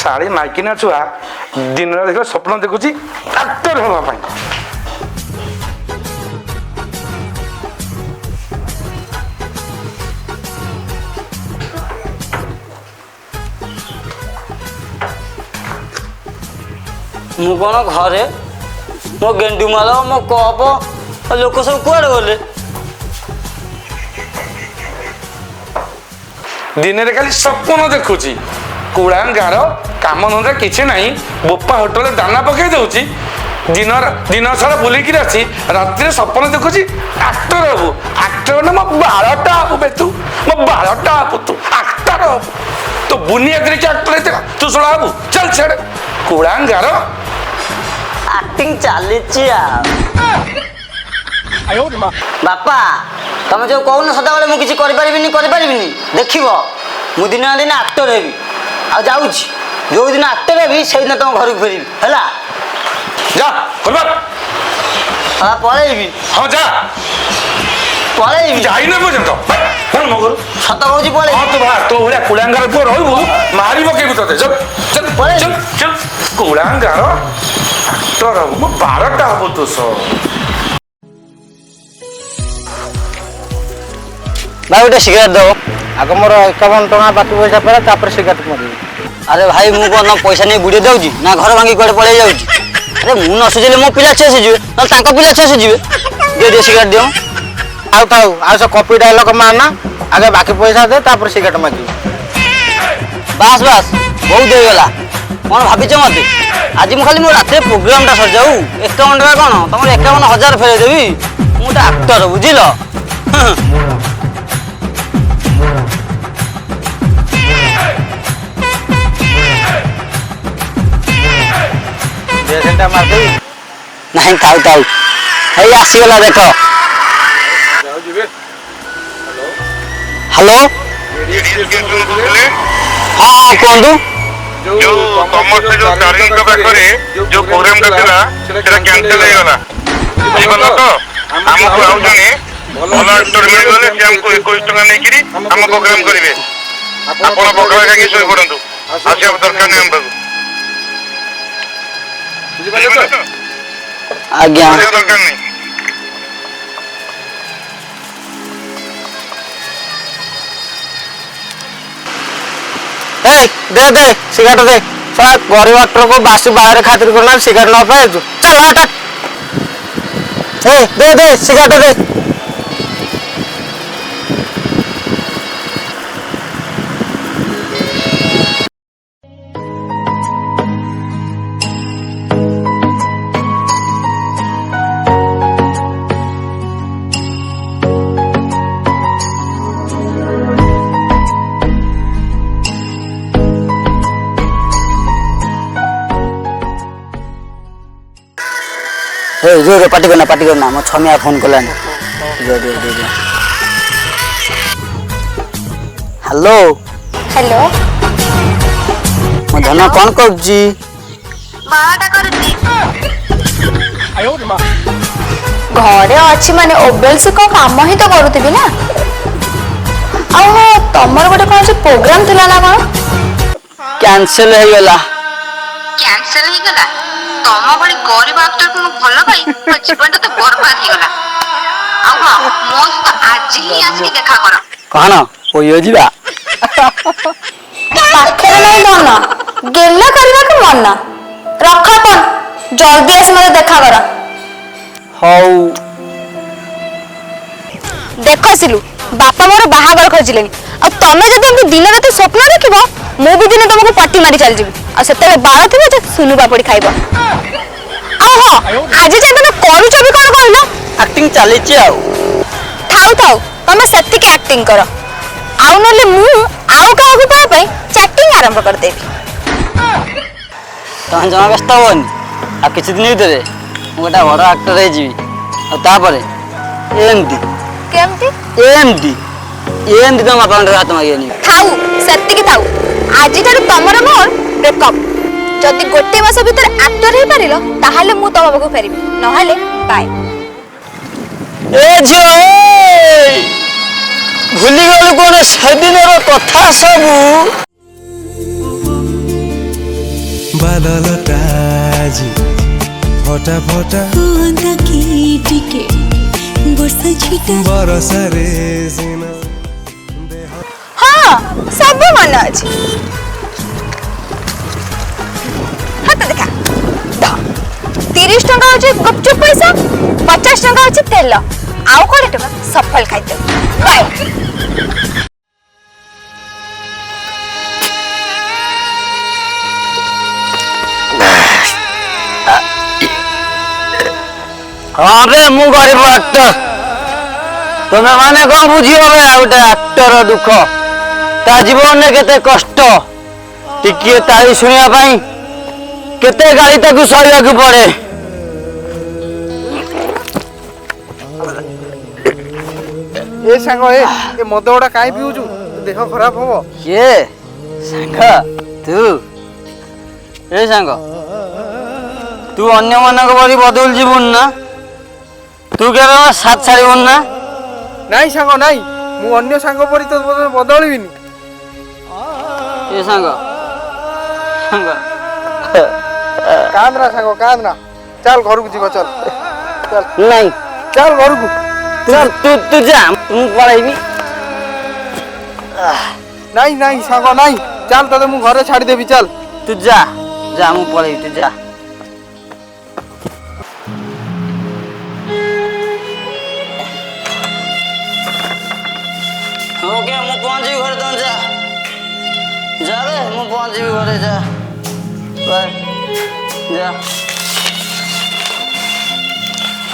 शाड़ी माइकिना छुआ दिन देख स्वप्न देखुची डाक्टर होगा मु कौन घरे मो गेंडुमाल मो कप लोक सब कुआड़े गले दिन में खाली स्वप्न देखुची कुड़ांगार काम धंदा किसी ना बोपा होटल दाना पकई दौची दिन सारा बुलिक आसी रात स्वप्न देखुची आक्टर हबू आक्टर ना मो बालटा हबू बे तू मो बालटा हबू तू आक्टर हबू तो बुनियाद रे आक्टर तू सुना हबू चल छेड़ कुड़ांगार एक्टिंग चली बापा तुम जो कहून सदाबले मुझे किसी देख मु दिन दिन आक्टर हेबी आ जो दिन आक्टर हेबी से दिन तुम घर को फेर है जा हाँ पलैबी हाँ जा पलैबी जाइन पर्यटन मो घर सत कौच पलैबी हाँ तू बाहर तो भाया कुड़ांगार पुआ रहू मारी पकेबू ते चल चल चल चल कुड़ांगार आक्टर हबू मो बारटा हबू तू भाई गोटे सिगरेट दो आग मोर 51 टका बाकी पैसा पे तापर सिगरेट मरी अरे भाई मु कौन पैसा नहीं बुड़े दौची ना घर भांगी कड़े पड़े जाऊँ अरे मु न सुझे मो पिला छे जीवे ना पिला छे जीवे दे दे सिगरेट दियो आउ थाउ आ से कॉपी डायलॉग मारना आगे बाकी पैसा दे तापर सिगरेट मागी बस बस बहुत दे गला कौन भाभी मत आज मु खाली मो रात प्रोग्राम टा सर जाऊ 51 टका कौन तुम 51,000 फेरे देवी मुझे आक्टर बुझिल जेसेंटा मार दे नहीं ताऊ ताऊ हे आसीगला देख हेलो हाँ कहतु जो कॉमर्स जो डार्लिंग का पाखरे जो प्रोग्राम का थिला सेटा कैंसिल हो गला बुझिबलो तो हमको आउ जने भल एक्टर मिल गले से हमको 21 टका नै करी हम प्रोग्राम करिवे आपण पकड़ा के सोई पड़ंतु आसी अब दरकार नै हमको बुझिबलो तो आज्ञा दरकार नै दे दे सिगरेट दे साला गरीब एक्टर को बासी बाहर खातिर करना सिगरेट ना पाए तू चल हट दे दे सिगरेट दे जो पार्टी करना मो छमिया फोन कलानी जो दे दे हेलो हेलो मो धन कौन करजी बाटा करती घरे अछि माने ओबेल्स को काम ही तो करूथिबी ना आ हो तमर गोटे कोन से प्रोग्राम थिला ना कोन कैंसिल हो गला कैंसिल ही गला तम बड़ी गरीब एक्टर को भल भाई तो जीवन तो बर्बाद ही गला आ हां मो तो आज ही आसी देखा कर कहना ओयो जीवा पाखरे नहीं मन गेला करबा के मन रख फोन जल्दी आसी मते देखा कर हौ देख सिलु बापा मोर बाहागर खोजिलेनी आ तमे जदि हम दिन रात स्वप्न देखिबो मु भी दिन तुमको पट्टी मारी चल जीबी आ सेते बाळ थिबे जे सुनु बापड़ी खाइबो आ हो आज जे तमे करू छबी कोन कहलो एक्टिंग चली छी आउ थाउ थाउ तमे सेति के एक्टिंग कर आउ नले मु आउ का को पा पई चैटिंग आरंभ कर देबी तहन जमा व्यस्त होनी आ किछ दिन भीतर गोटा बड़ एक्टर है जीवी आ तापरे एमडी केमती एमडी तो अपन हाथ मागियनी थाउ सेति के थाउ आज ठार तमर मोर ब्रेकअप जदि गोटे मास भीतर एक्टर हे पारिलो ताहाले मु तम बाबू फेरिबी नहाले बाय ए झियो भूली गलु कोन सेदिन रो कथा सब ବାଦଲଟା ଆଜି ଫଟା ଫଟା ଟିକେ ବର୍ଷା ଛିଟା ବରସାରେ ସିନା ହଁ ସବୁ ମନେ ଅଛି। ହାତ ଦେଖା 30 ଟଙ୍କା ହଉଛି ଗୁପଚୁପ ପଇସା, 50 ଟଙ୍କା ହଉଛି ତେଲ, ଆଉ 20 ଟଙ୍କା ସଫଳ ଖାଇତେ। ବାଏ। हाँ रे मु गरीब आक्टर तुम माने कौन बुझियो बे गोटे आक्टर दुख ता जीवन में केते कष्ट टिके ताली सुनिया पाई केते गाली ताकू सहिया को पड़े। ए सांग ए मद गुड़ा काई पिउछु देह खराब हबो ये सांग तू ए सांग तू अन्य मानक परि बदल जीवन ना तू केबे साथ छाड़िबन ना नाई सांग नाई मु अन्य सांग परि तो बदलिबिनी ए सांग सांग कांदरा सांग कांदरा चल घर को जीव चल चल नहीं चल घर को चल तू तू जा तू पळाइबी नाई नाई सांग नाई चल तते मु घरे छाड़ी देबी चल तू जा जा मु पळाइबी तू जा ओके मु पहुंची घर तो जा जा रे मु पहुंची घरे जा बाय जा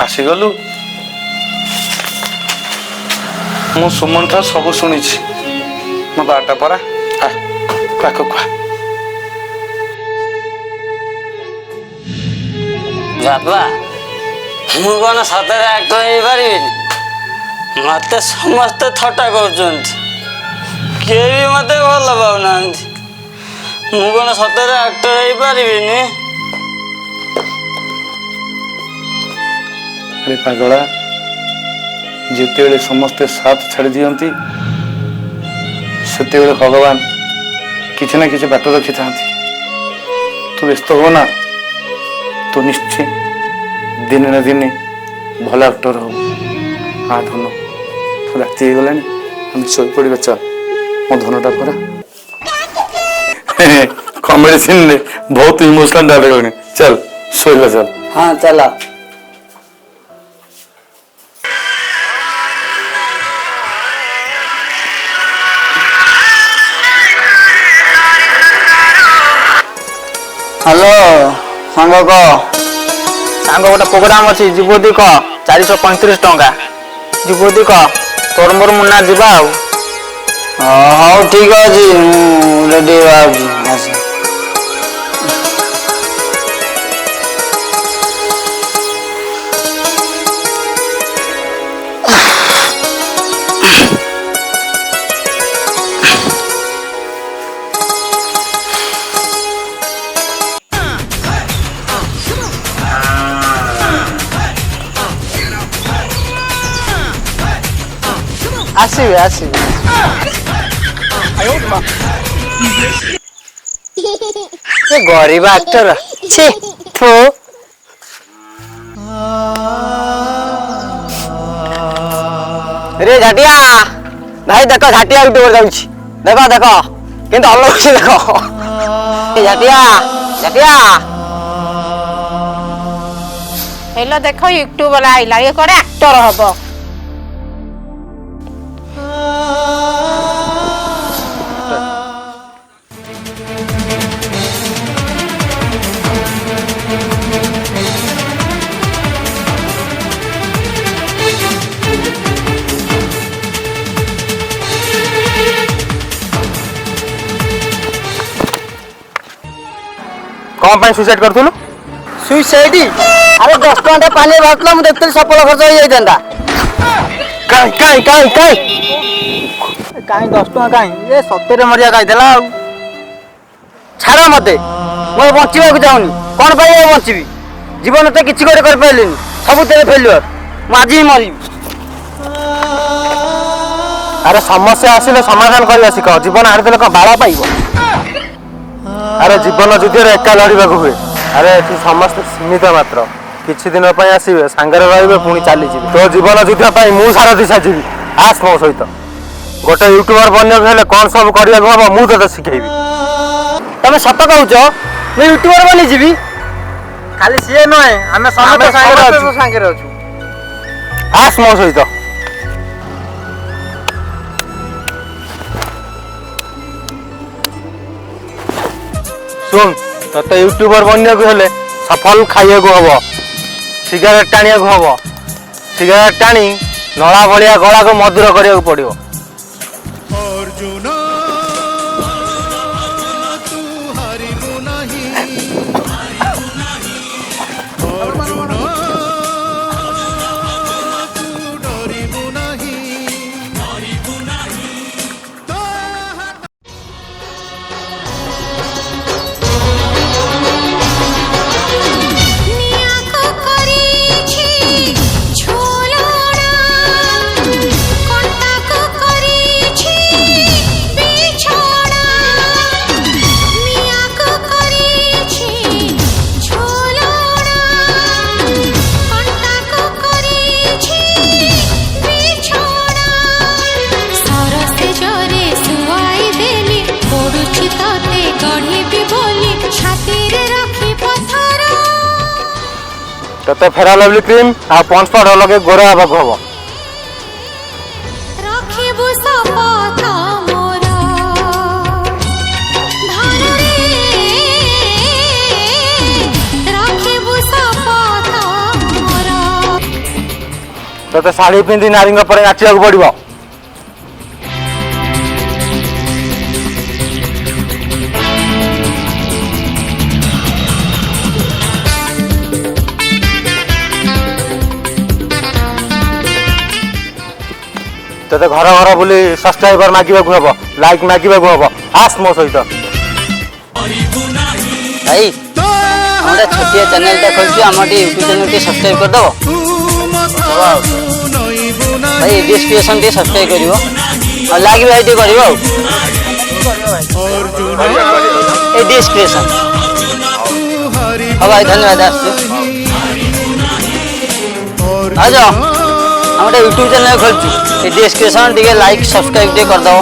ଆସିଗଲୁ। ମୁଁ ସୁମନ ଠାରୁ ସବୁ ଶୁଣିଛି। ମୋ ବାଟା ପରା ପାଖକୁ ଆ। ବାବା ମୁଁ କଣ ସତରେ ଆକ୍ଟର ହେଇପାରିବିନି? ମତେ ସମସ୍ତେ ଥଟ୍ଟା କରୁଛନ୍ତି, କେହି ବି ମତେ ଭଲ ପାଉନାହାନ୍ତି। ମୁଁ କଣ ସତରେ ଆକ୍ଟର ହେଇପାରିବିନି? ଆରେ ପାଗଳା, ଯେତେବେଳେ ସମସ୍ତେ ସାଥ ଛାଡ଼ି ଦିଅନ୍ତି ସେତେବେଳେ ଭଗବାନ କିଛି ନା କିଛି ବାଟ ରଖିଥାନ୍ତି। ତୁ ବ୍ୟସ୍ତ ହୁଅ ନା, ତୁ ନିଶ୍ଚୟ ଦିନେ ନା ଦିନେ ଭଲ ଆକ୍ଟର ହବୁ। ହଁ ଧନ, ରାତି ହେଇଗଲାଣି, ଆମେ ଶୋଇପଡ଼ିବା। ଚାଲ, ମୋ ଧନଟା ପରା କମେଡି ସିନ୍ରେ ବହୁତ ଇମୋସନାଲ ଡାଇଲଗ ଗଣି। ଚାଲ ଶୋଇବା ଚାଲ। ହଁ ଚାଲ। ହ୍ୟାଲୋ ସାଙ୍ଗ କହ। सांग गोटे प्रोग्राम अच्छी जीवदी कह 435 टंका जीवदी कह तोर मोर मुन्ना जीवा ହଉ ଠିକ ଅଛି ମୁଁ ରେଡି ବାହାରୁଛି ଆସ। आसबे आसबे गरीब एक्टर छी थू रे झाटिया भाई देखो झाटिया यूट्यूब जाऊँगी देखो देखो किंतु अलग से देखो झाटिया झाटिया हेलो देखो यूट्यूब वाला आइला ये करे एक्टर हबो कौन पाई सुसाइड करथुलु सुसाइड अरे 10 टଙ୍କା पानी बाटला मु देखते सफल खर्च हो जाइतंदा काई काई काई काई काई 10 टଙ୍କା काई ए सत्तरे मरिया काई देला छाड़ा मते मैं बचिबा को चाहूनी कोन पाई बचिबी जीवन तो किछि करे कर पाइलिनी सब तेरे फेल्युअर मु आज ही मरी अरे समस्या आसिले समाधान करिया सिख जीवन हारि देले को बाला पाइबो अरे जीवन युद्ध एका लड़वा हुए अरे एठी समस्त सीमित मात्र किछि दिन ପାଇଁ ଆସିବେ ସାଙ୍ଗରେ ରହିବେ ପୁଣି ଚାଲିଯିବେ ତୋ ଜୀବନ ଯୁଦ୍ଧ ପାଇଁ ମୁଁ ସାରଥି ସାଜିବି ଆସ ମୋ ସହିତ ଗୋଟେ ୟୁଟ୍ୟୁବର ବନିବାକୁ ହେଲେ କ'ଣ ସବୁ କରିବାକୁ ହବ ମୁଁ ତତେ ଶିଖେଇବି ତମେ ସତ କହୁଛ ମୁଁ ୟୁଟ୍ୟୁବର ବନି ଯିବି ଖାଲି ସିଏ ନୁହେଁ ଆମେ ସମସ୍ତେ ସାଙ୍ଗରେ ଅଛୁ ଆସ ମୋ ସହିତ ଶୁଣ ତତେ ୟୁଟ୍ୟୁବର ବନିବାକୁ ହେଲେ ସଫଲ ଖାଇବାକୁ ହବ सिगारेट टाणिया हम सिगारेट टाणी नला भलिया गला को मधुर करिया पड़ो तो फेरा लवली क्रीम आ पॉन्स पाउडर लगे गोरा हवा को हबो राखिबु सपत मोर धररे राखिबु सपत मोर तो साड़ी पिंदी नारिंग पर नाचिया को पड़िबो तो घर घर बुली सब्सक्राइबर मागिबा को हबो लाइक मागिबा को हबो आस मो सहित भाई हमरा छोटिया चैनल टा खोलछु हमर YouTube चैनल के सब्सक्राइब कर दो भाई डिस्क्रिप्शन के सब्सक्राइब करिवो और लाइक भी आईडी करिवो ए डिस्क्रिप्शन भाई धन्यवाद आसु आ जाओ हमारे यूट्यूब चैनल खोलछु ए डिस्क्रिप्शन टिके लाइक सब्सक्राइब टे कर दो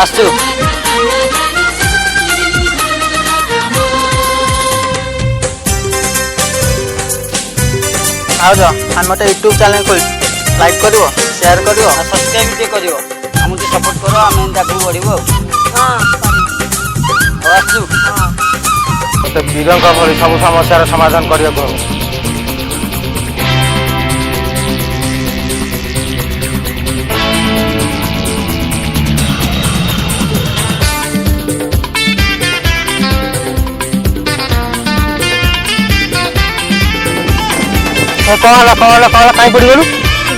आसु आओ जाओ हम मोटे यूट्यूब चैनल खोल लाइक करिवो शेयर करिवो सब्सक्राइब टे करिवो हमके सपोर्ट करो हम ताकू बढ़िबो हां आसु तो वीरंका भली सब समस्या समाधान करिया को कौन कहीं पड़ी गलु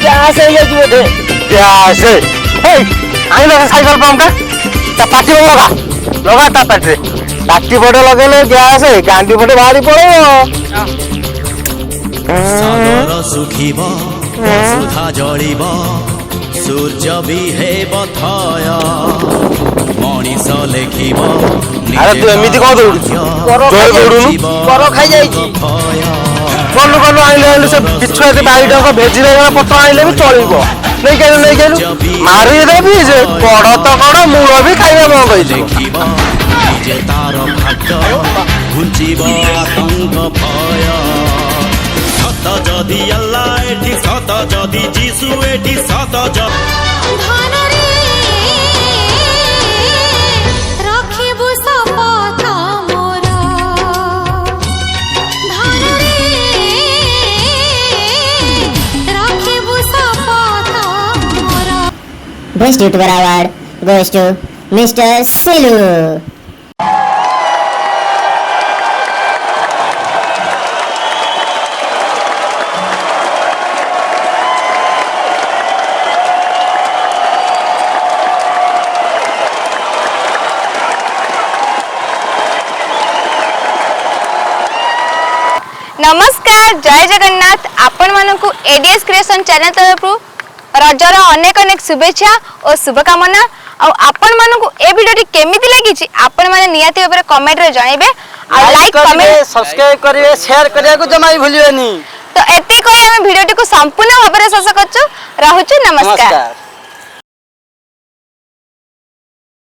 गैस हो जाई बोधे गैस हे आई लगा साइकिल पंप ता पाटी लगा लगा ता पाटी पाटी बड़े लगेले गैस गांडी बड़े बाहरी पड़ो सागर सुखीब सुधा जलिब सूर्य भी हेब थय मनीष लेखिब अरे तू एमिति कह दौड़ जोर दौड़ुनु कर खाई जाई गलु गलु आइले से पिछु एते बाई डक भेजी देला पत्र आइले भी चलिबो नहीं कहलु मारी देबी जे पड़ तो कड़ मूल भी खाइबा मन कहि जे तार भाग्य घुंचिब आतंक भय सत जदि अल्लाह एठी सत जदि जीसु एठी सत धनरे राखिबु सपत मोर धनरे राखिबु सपत मोर Best YouTuber Award goes to Mr. Silu. नमस्कार जय जगन्नाथ आपण मानकु एडीएस क्रिएशन चैनल तरफ रजर अनेक अनेक शुभेच्छा और शुभकामना। आपण मानकु ए वीडियो केमिति लागिछि आपण माने नियाति ऊपर कमेंट रे जणाइबे और लाइक कमेंट सब्सक्राइब करिवे शेयर करिया को जमाई भूलिबेनी। तो एते कोइ हम वीडियो को संपूर्ण भाबरे शेष करछु। रहउछु नमस्कार।